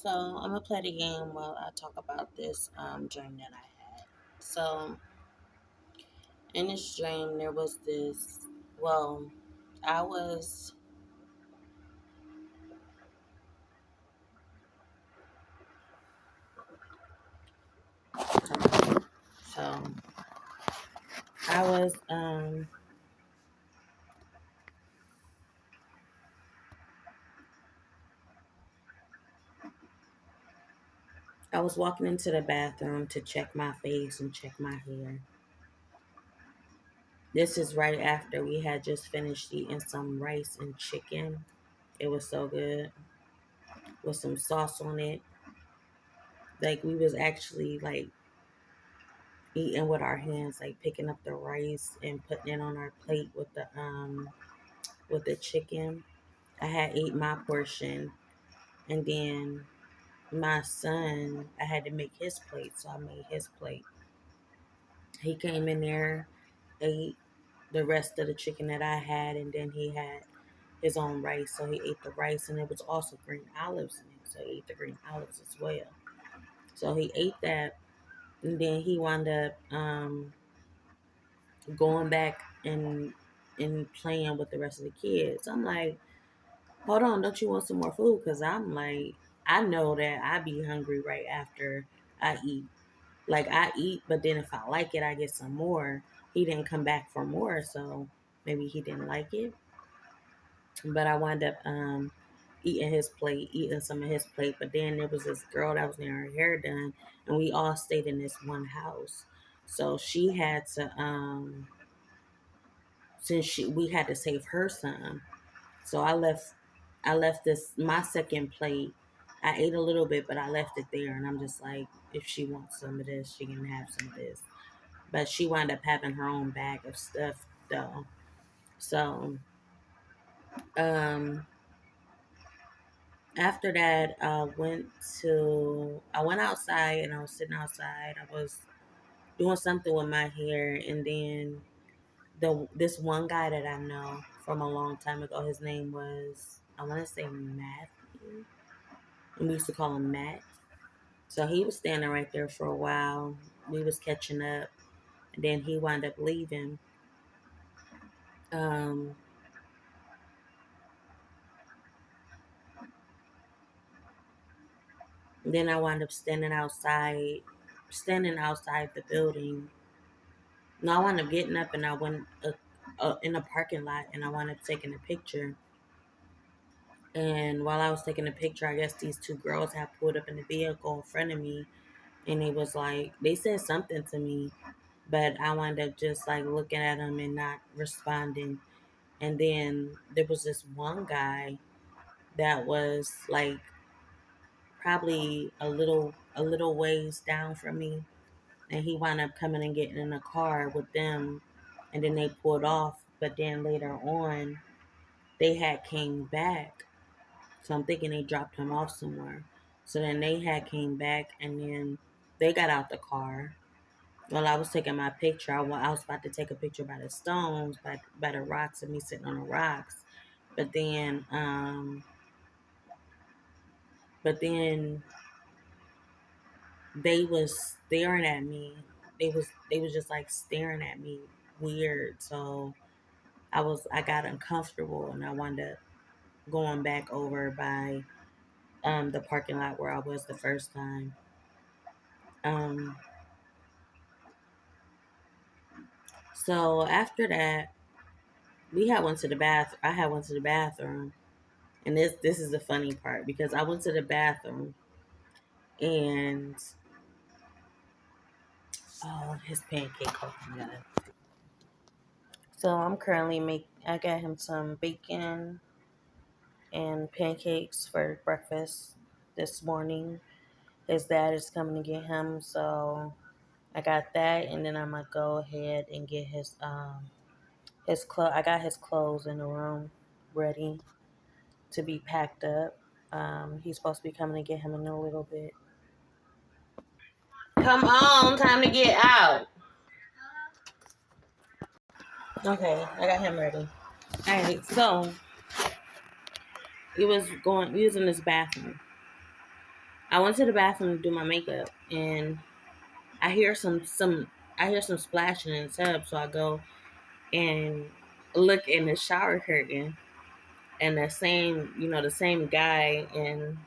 So I'm gonna play the game while I talk about this dream that I had. So in this dream, there was this. Well, I was. So I was. I was walking into the bathroom to check my face and check my hair. This is right after we had just finished eating some rice and chicken. It was so good with some sauce on it. Like we was actually like eating with our hands, like picking up the rice and putting it on our plate with the chicken. I had ate my portion, and then my son, I had to make his plate, so I made his plate. He came in there, ate the rest of the chicken that I had, and then he had his own rice, so he ate the rice, and it was also green olives in it, so he ate the green olives as well. So he ate that, and then he wound up going back and playing with the rest of the kids. I'm like, hold on, don't you want some more food? Because I'm like, I know that I be hungry right after I eat. Like I eat, but then if I like it, I get some more. He didn't come back for more, so maybe he didn't like it. But I wound up eating some of his plate. But then there was this girl that was near her hair done, and we all stayed in this one house. So she had to since we had to save her some. So I left this my second plate. I ate a little bit, but I left it there, and I'm just like, if she wants some of this, she can have some of this. But she wound up having her own bag of stuff though. So um, after that, I went outside and I was sitting outside. I was doing something with my hair, and then this one guy that I know from a long time ago. His name was, I want to say, Matthew, and we used to call him Matt. So he was standing right there for a while. We was catching up, and then he wound up leaving. Um, then I wound up standing outside the building. No, I wound up getting up and I went in a parking lot, and I wound up taking a picture. And while I was taking a picture, I guess these two girls had pulled up in the vehicle in front of me, and it was like they said something to me, but I wound up just like looking at them and not responding. And then there was this one guy that was like probably a little ways down from me, and he wound up coming and getting in a car with them, and then they pulled off. But then later on, they had came back, so I'm thinking they dropped him off somewhere. So then they had came back, and then they got out the car. While I was taking my picture, I was about to take a picture by the stones, by the rocks, and me sitting on the rocks. But then, but then they was staring at me. They was just like staring at me weird. So I got uncomfortable, and I wound up going back over by the parking lot where I was the first time. Um, so after that, we had went to the bath. I had went to the bathroom, and this is the funny part because I went to the bathroom, and his pancake opened. So I'm currently I got him some bacon and pancakes for breakfast this morning. His dad is coming to get him, so I got that, and then I'm gonna go ahead and get his clothes. I got his clothes in the room ready to be packed up. He's supposed to be coming to get him in a little bit. Come on, time to get out. Okay, I got him ready. All right, so he was in this bathroom, I went to the bathroom to do my makeup, and I hear some splashing in the tub. So I go and look in the shower curtain, and the same guy, and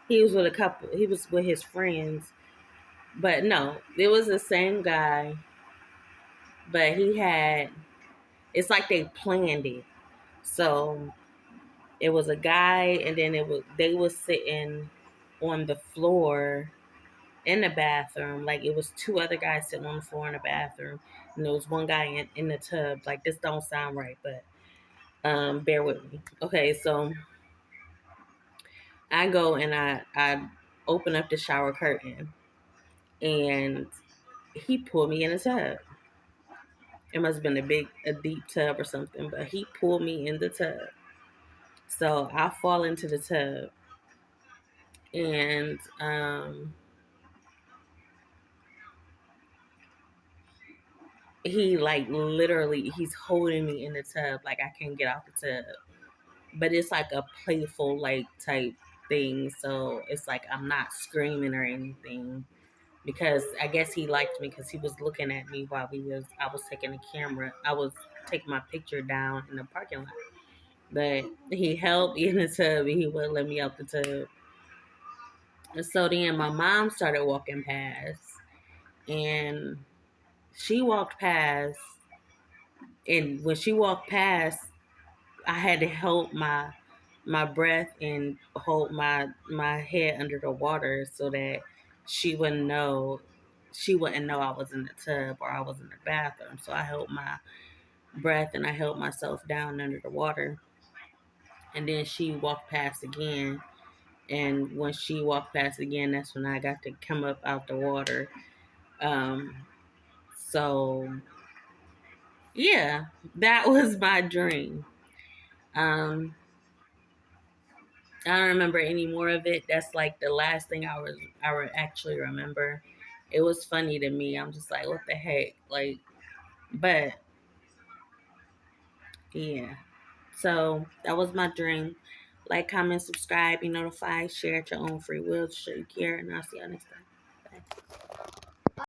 he was with a couple. He was with his friends, but no, it was the same guy. But he had. It's like they planned it. So it was a guy, and then they was sitting on the floor in the bathroom. Like it was two other guys sitting on the floor in the bathroom, and there was one guy in the tub. Like this don't sound right, but bear with me. Okay, so I go and I open up the shower curtain, and he pulled me in the tub. It must have been a deep tub or something, but he pulled me in the tub. So I fall into the tub, and he like literally he's holding me in the tub, like I can't get out the tub. But it's like a playful like type thing, so it's like I'm not screaming or anything, because I guess he liked me because he was looking at me while I was taking the camera. I was taking my picture down in the parking lot. But he held me in the tub, and he wouldn't let me out the tub. And so then my mom started walking past, and she walked past, and when she walked past, I had to hold my breath and hold my head under the water so that she wouldn't know she wouldn't know I was in the tub or I was in the bathroom. So I held my breath and I held myself down under the water. And then she walked past again. And when she walked past again, that's when I got to come up out the water. Um, so yeah, that was my dream. Um, I don't remember any more of it. That's like the last thing I would actually remember. It was funny to me. I'm just like, what the heck? Like, but yeah. So that was my dream. Like, comment, subscribe, be notified, share at your own free will to show you care, and I'll see y'all next time. Bye.